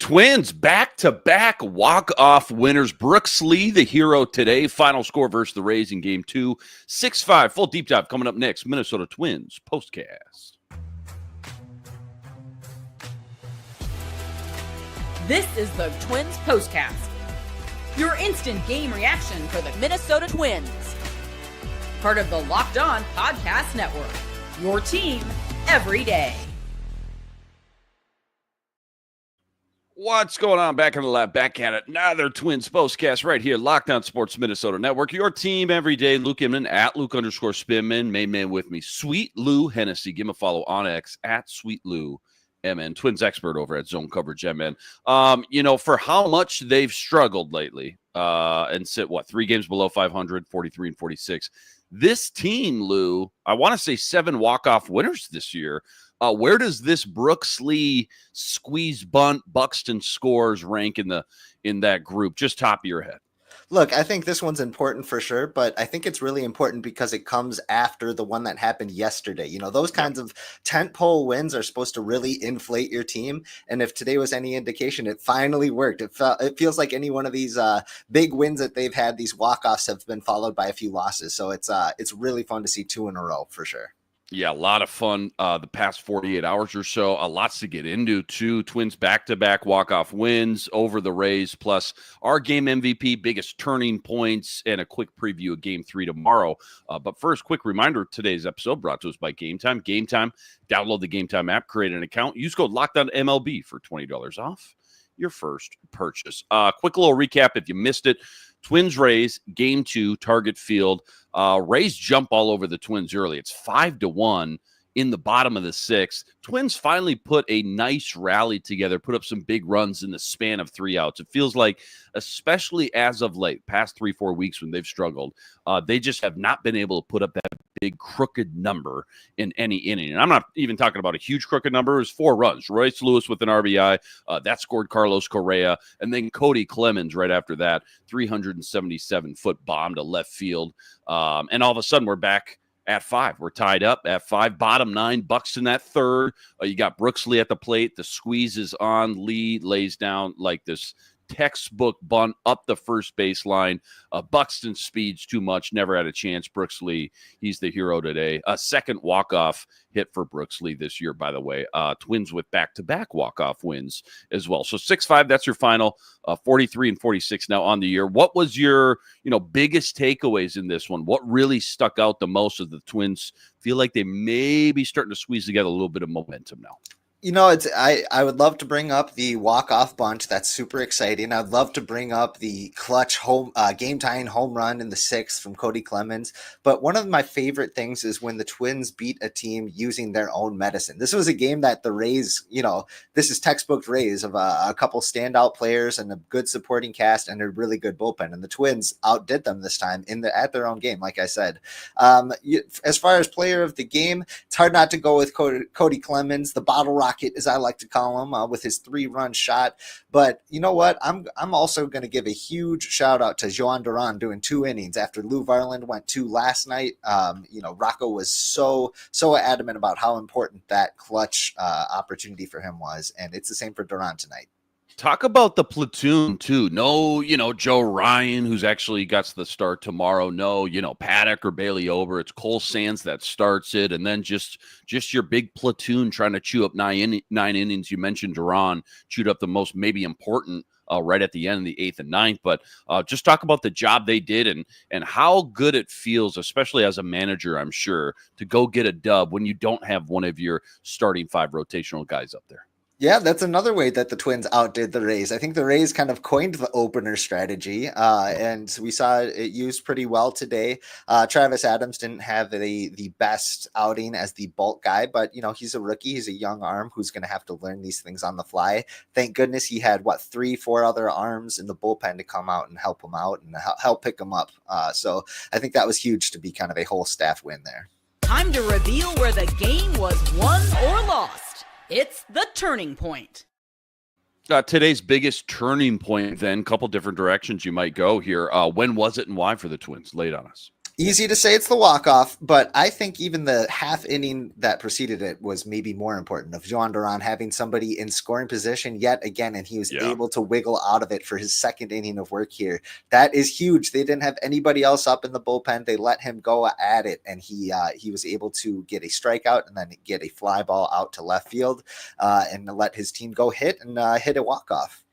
Twins back-to-back walk-off winners. Brooks Lee, the hero today. Final score versus the Rays in Game 2. 6-5. Full deep dive coming up next. Minnesota Twins postcast. This is the Twins postcast. Your instant game reaction for the Minnesota Twins. Part of the Locked On Podcast Network. Your team every day. What's going on? Back in the lab, back at it. Another Twins postcast right here. Locked On Sports Minnesota Network. Your team every day. Luke Inman at Luke_Spinman. Main man with me. Sweet Lou Hennesey. Give him a follow on X at Sweet Lou MN. Twins expert over at Zone Coverage MN. For how much they've struggled lately and sit, 3 games below 500, 43 and 46. This team, Lou, I want to say 7 walk-off winners this year. Where does this Brooks Lee squeeze bunt Buxton scores rank in that group? Just top of your head. Look, I think this one's important for sure, but I think it's really important because it comes after the one that happened yesterday. You know, those kinds of tentpole wins are supposed to really inflate your team. And if today was any indication, it finally worked. It feels like any one of these big wins that they've had, these walk-offs have been followed by a few losses. So it's really fun to see 2 in a row for sure. Yeah, a lot of fun the past 48 hours or so. Lots to get into, too. Twins back-to-back walk-off wins over the Rays, plus our game MVP, biggest turning points, and a quick preview of Game 3 tomorrow. But first, quick reminder, today's episode brought to us by Game Time. Game Time, download the Game Time app, create an account, use code LOCKEDONMLB for $20 off your first purchase. Quick little recap if you missed it. Twins-Rays, Game 2, Target Field. Rays jump all over the Twins early. It's 5-1 in the bottom of the 6th. Twins finally put a nice rally together, put up some big runs in the span of 3 outs. It feels like, especially as of late, past 3-4 weeks when they've struggled, they just have not been able to put up that big crooked number in any inning. And I'm not even talking about a huge crooked number. It was 4 runs. Royce Lewis with an RBI. That scored Carlos Correa. And then Cody Clemens right after that, 377-foot bomb to left field. And all of a sudden, we're back at 5. We're tied up at 5. Bottom 9, Buxton at 3rd. You got Brooks Lee at the plate. The squeeze is on. Lee lays down like this textbook bunt up the first baseline. Buxton speeds too much, never had a chance. Brooks Lee, he's the hero today. A second walk-off hit for Brooks Lee this year, by the way. Twins with back-to-back walk-off wins as well. So 6-5, that's your final. 43 and 46 now on the year. What was your, biggest takeaways in this one? What really stuck out the most of the Twins? Feel like they may be starting to squeeze together a little bit of momentum now. I would love to bring up the walk-off bunt. That's super exciting. I'd love to bring up the clutch game-tying home run in the 6th from Cody Clemens. But one of my favorite things is when the Twins beat a team using their own medicine. This was a game that the Rays, this is textbook Rays of a couple standout players and a good supporting cast and a really good bullpen. And the Twins outdid them this time at their own game, like I said. As far as player of the game, it's hard not to go with Cody Clemens, the bottle rocket, as I like to call him, with his 3-run shot. But you know what? I'm also going to give a huge shout out to Joan Duran doing 2 innings after Lou Varland went 2 last night. Rocco was so adamant about how important that clutch opportunity for him was, and it's the same for Duran tonight. Talk about the platoon, too. No, Joe Ryan, who's actually got the start tomorrow. No, Paddock or Bailey Ober. It's Cole Sands that starts it. And then just your big platoon trying to chew up 9 innings. You mentioned Duran chewed up the most maybe important right at the end of the 8th and 9th. But just talk about the job they did and how good it feels, especially as a manager, I'm sure, to go get a dub when you don't have one of your starting 5 rotational guys up there. Yeah, that's another way that the Twins outdid the Rays. I think the Rays kind of coined the opener strategy, and we saw it used pretty well today. Travis Adams didn't have the best outing as the bulk guy, but, he's a rookie. He's a young arm who's going to have to learn these things on the fly. Thank goodness he had, 3-4 other arms in the bullpen to come out and help him out and help pick him up. So I think that was huge to be kind of a whole staff win there. Time to reveal where the game was won or lost. It's the turning point. Today's biggest turning point, then, couple different directions you might go here. When was it and why for the Twins? Lay it on us. Easy to say it's the walk-off, but I think even the half inning that preceded it was maybe more important, of Joan Duran having somebody in scoring position yet again, and he was able to wiggle out of it for his second inning of work here. That is huge. They didn't have anybody else up in the bullpen. They let him go at it, and he was able to get a strikeout and then get a fly ball out to left field and let his team go hit a walk-off.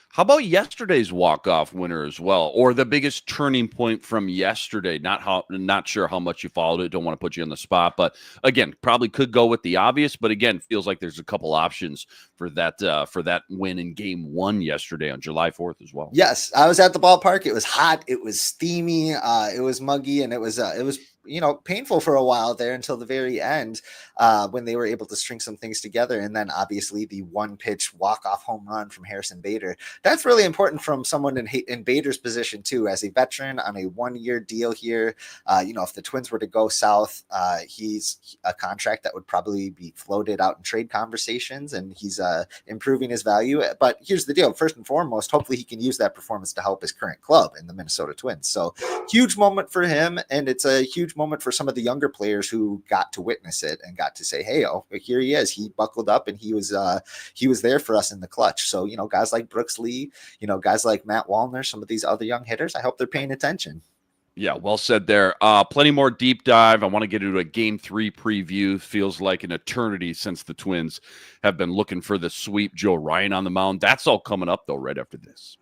How about yesterday's walk-off winner as well, or the biggest turning point from yesterday? Not sure how much you followed it. Don't want to put you on the spot, but again, probably could go with the obvious. But again, feels like there's a couple options for that win in Game 1 yesterday on July 4th as well. Yes, I was at the ballpark. It was hot. It was steamy. It was muggy, and it was painful for a while there until the very end when they were able to string some things together. And then obviously the one pitch walk-off home run from Harrison Bader. That's really important from someone in Bader's position too, as a veteran on a 1-year deal here. If the Twins were to go south, he's a contract that would probably be floated out in trade conversations, and he's improving his value. But here's the deal. First and foremost, hopefully he can use that performance to help his current club in the Minnesota Twins. So huge moment for him. And it's a huge moment for some of the younger players who got to witness it and got to say, hey, here he is. He buckled up and he was there for us in the clutch. So, guys like Brooks Lee, guys like Matt Wallner, some of these other young hitters, I hope they're paying attention. Yeah, well said there. Plenty more deep dive. I want to get into a Game 3 preview. Feels like an eternity since the Twins have been looking for the sweep. Joe Ryan on the mound. That's all coming up, though, right after this.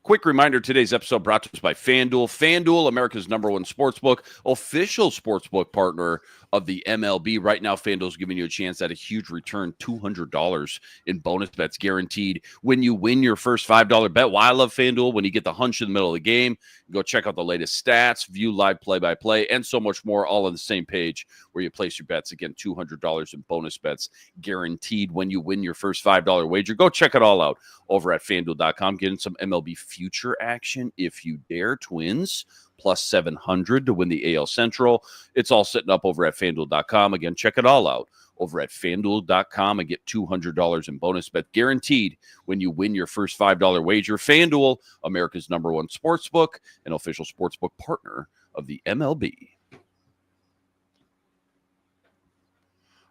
Quick reminder, today's episode brought to us by FanDuel. FanDuel, America's #1 sportsbook, official sportsbook partner of the MLB. Right now, FanDuel's giving you a chance at a huge return, $200 in bonus bets guaranteed when you win your first $5 bet. Why I love FanDuel, when you get the hunch in the middle of the game, go check out the latest stats, view live play-by-play, and so much more, all on the same page where you place your bets. Again, $200 in bonus bets guaranteed when you win your first $5 wager. Go check it all out over at FanDuel.com. Getting some MLB future action if you dare. Twins plus 700 to win the AL Central. It's all sitting up over at FanDuel.com. Again, check it all out over at FanDuel.com and get $200 in bonus bet guaranteed when you win your first $5 wager. FanDuel, America's #1 sportsbook, an official sportsbook partner of the MLB.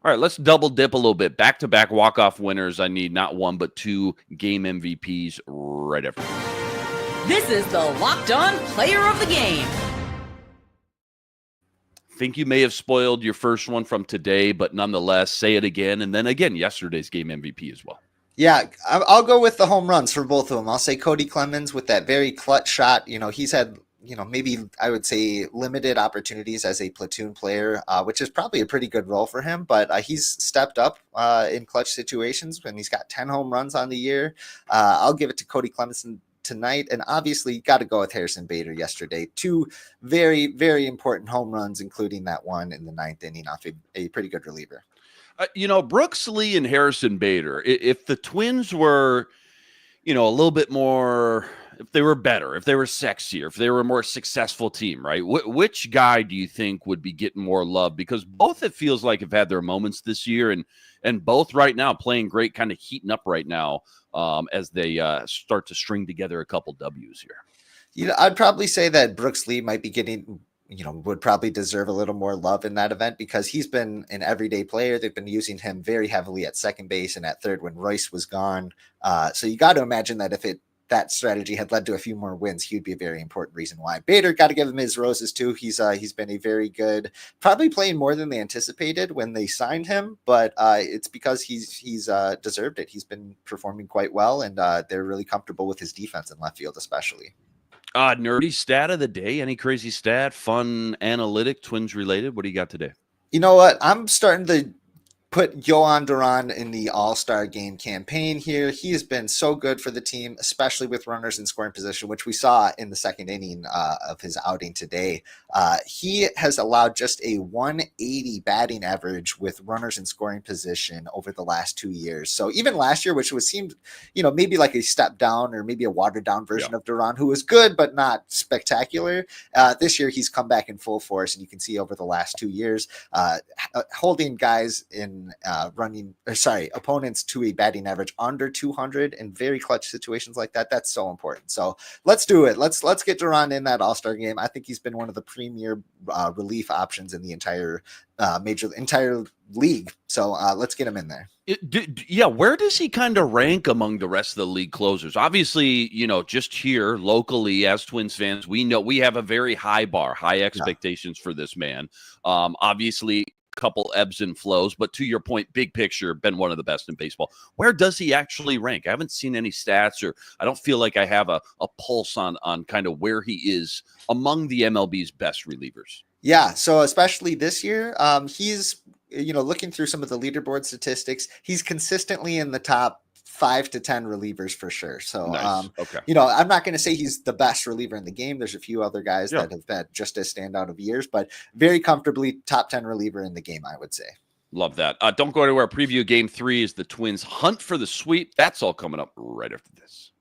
All right, let's double dip a little bit. Back-to-back walk-off winners. I need not one, but two game MVPs right after this. This is the Locked On Player of the Game. Think you may have spoiled your first one from today, but nonetheless, say it again. And then again, yesterday's game MVP as well. Yeah, I'll go with the home runs for both of them. I'll say Cody Clemens with that very clutch shot. He's had, maybe I would say limited opportunities as a platoon player, which is probably a pretty good role for him. But he's stepped up in clutch situations when he's got 10 home runs on the year. I'll give it to Cody Clemens tonight. And obviously, got to go with Harrison Bader yesterday. 2 very, very important home runs, including that one in the 9th inning off a pretty good reliever. Brooks Lee and Harrison Bader, if the Twins were, a little bit more, if they were better, if they were sexier, if they were a more successful team, right? Which guy do you think would be getting more love? Because both, it feels like, have had their moments this year, and both right now playing great, kind of heating up right now as they start to string together a couple W's here. I'd probably say that Brooks Lee might be getting, would probably deserve a little more love in that event because he's been an everyday player. They've been using him very heavily at second base and at third when Royce was gone. So you got to imagine that if that strategy had led to a few more wins, he'd be a very important reason why. Bader, got to give him his roses too. He's been a very good, probably playing more than they anticipated when they signed him, but it's because he's deserved it. He's been performing quite well, and they're really comfortable with his defense in left field, especially. Nerdy stat of the day. Any crazy stat, fun, analytic, Twins related? What do you got today? You know what? I'm starting to put Joan Duran in the All-Star Game campaign here. He has been so good for the team, especially with runners in scoring position, which we saw in the second inning of his outing today. He has allowed just a 180 batting average with runners in scoring position over the last 2 years. So even last year, which seemed, maybe like a step down or maybe a watered down version of Duran, who was good but not spectacular. This year, he's come back in full force, and you can see over the last 2 years, holding guys in opponents to a batting average under 200 in very clutch situations like that. That's so important. So let's do it. Let's get Duran in that All-Star game. I think he's been one of the premier relief options in the entire league. So let's get him in there. Where does he kind of rank among the rest of the league closers? Obviously, just here locally as Twins fans, we know we have a very high bar, high expectations for this man. Obviously, a couple ebbs and flows, but to your point, big picture, been one of the best in baseball. Where does he actually rank? I haven't seen any stats, or I don't feel like I have a pulse on kind of where he is among the MLB's best relievers. Yeah, so especially this year, he's looking through some of the leaderboard statistics, he's consistently in the top 5 to 10 relievers for sure. So, nice. Okay. I'm not going to say he's the best reliever in the game. There's a few other guys that have been just as standout of years, but very comfortably top 10 reliever in the game, I would say. Love that. Don't go anywhere. Preview Game 3 is the Twins' hunt for the sweep. That's all coming up right after this.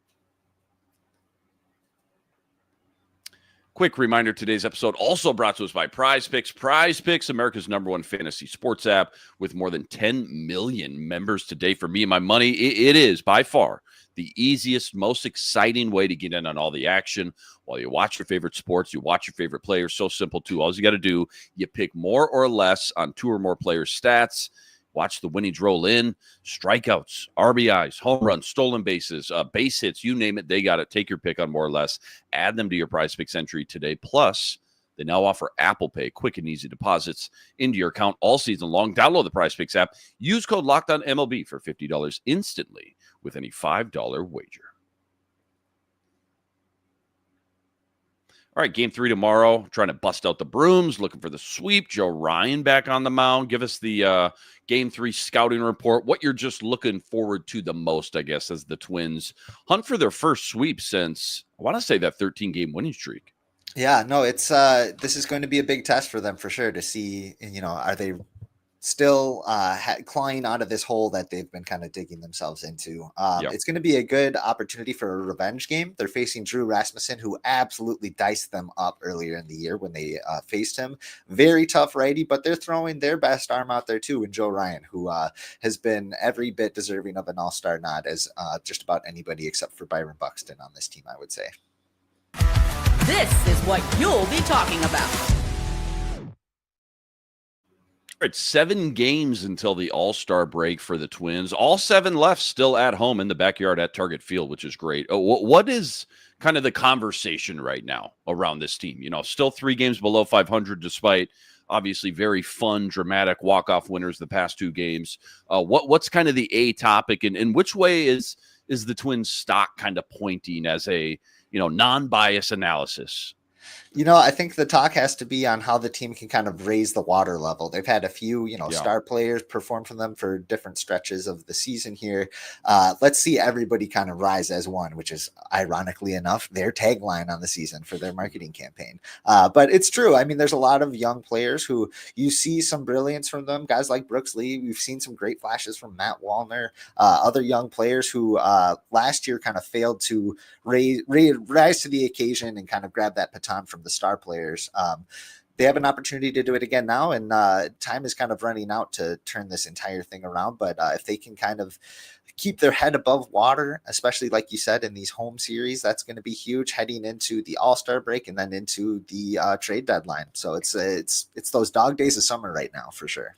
Quick reminder, today's episode also brought to us by Prize Picks. Prize Picks, America's #1 fantasy sports app with more than 10 million members today. For me and my money, it is by far the easiest, most exciting way to get in on all the action while you watch your favorite sports, you watch your favorite players. So simple, too. All you got to do, you pick more or less on 2 or more players' stats. Watch the winnings roll in, strikeouts, RBIs, home runs, stolen bases, base hits, you name it, they got it. Take your pick on more or less. Add them to your Prize Picks entry today. Plus, they now offer Apple Pay, quick and easy deposits into your account all season long. Download the Prize Picks app. Use code LOCKEDONMLB for $50 instantly with any $5 wager. All right, Game 3 tomorrow. Trying to bust out the brooms, looking for the sweep. Joe Ryan back on the mound. Give us the Game 3 scouting report. What you're just looking forward to the most, I guess, as the Twins hunt for their first sweep since, I want to say, that 13-game winning streak. Yeah, no, it's this is going to be a big test for them for sure to see, are they still clawing out of this hole that they've been kind of digging themselves into. It's going to be a good opportunity for a revenge game. They're facing Drew Rasmussen, who absolutely diced them up earlier in the year when they faced him. Very tough righty, but they're throwing their best arm out there too in Joe Ryan, who has been every bit deserving of an all-star nod as just about anybody except for Byron Butxon on this team, I would say. This is what you'll be talking about. All right, 7 games until the All-Star break for the Twins. All 7 left still at home in the backyard at Target Field, which is great. What is kind of the conversation right now around this team? Still 3 games below 500 despite obviously very fun, dramatic walk-off winners the past 2 games. What's kind of the A topic, and which way is the Twins stock kind of pointing as a non-bias analysis? I think the talk has to be on how the team can kind of raise the water level. They've had a few, star players perform for them for different stretches of the season here. Let's see everybody kind of rise as one, which is ironically enough their tagline on the season for their marketing campaign. But it's true. I mean, there's a lot of young players who you see some brilliance from them. Guys like Brooks Lee. We've seen some great flashes from Matt Wallner. Other young players who last year kind of failed to rise to the occasion and kind of grab that baton from the star players. They have an opportunity to do it again now, and time is kind of running out to turn this entire thing around. But if they can kind of keep their head above water, especially like you said in these home series, that's going to be huge heading into the All-Star break and then into the trade deadline. So it's those dog days of summer right now for sure.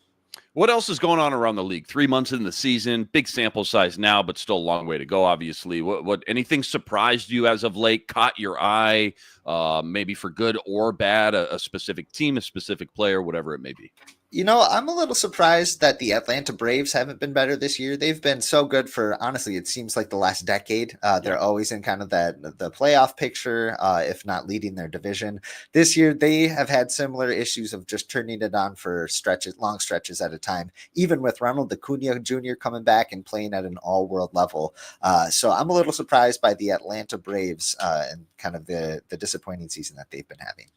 What else is going on around the league? 3 months in the season, big sample size now, but still a long way to go, obviously. What anything surprised you as of late, caught your eye, maybe for good or bad, a specific team, a specific player, whatever it may be? I'm a little surprised that the Atlanta Braves haven't been better this year. They've been so good for, honestly, it seems like the last decade. They're always in kind of the playoff picture, if not leading their division. This year, they have had similar issues of just turning it on for long stretches at a time, even with Ronald Acuna Jr. coming back and playing at an all-world level. So I'm a little surprised by the Atlanta Braves and kind of the disappointing season that they've been having.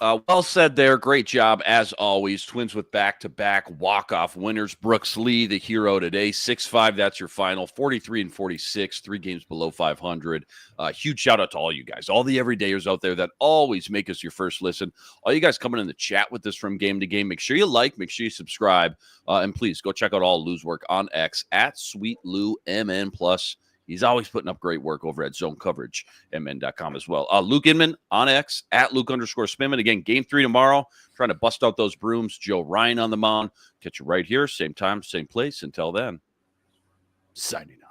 Well said there. Great job, as always. Twins with back-to-back walk-off winners. Brooks Lee, the hero today. 6-5, that's your final. 43 and 46, 3 games below 500. Huge shout-out to all you guys, all the everydayers out there that always make us your first listen. All you guys coming in the chat with us from game to game, make sure you like, make sure you subscribe, and please go check out all Lou's work on X at SweetLouMN+. He's always putting up great work over at Zone Coverage, mn.com as well. Luke Inman on X at Luke_Spinman. Again, game 3 tomorrow. Trying to bust out those brooms. Joe Ryan on the mound. Catch you right here. Same time, same place. Until then, signing out.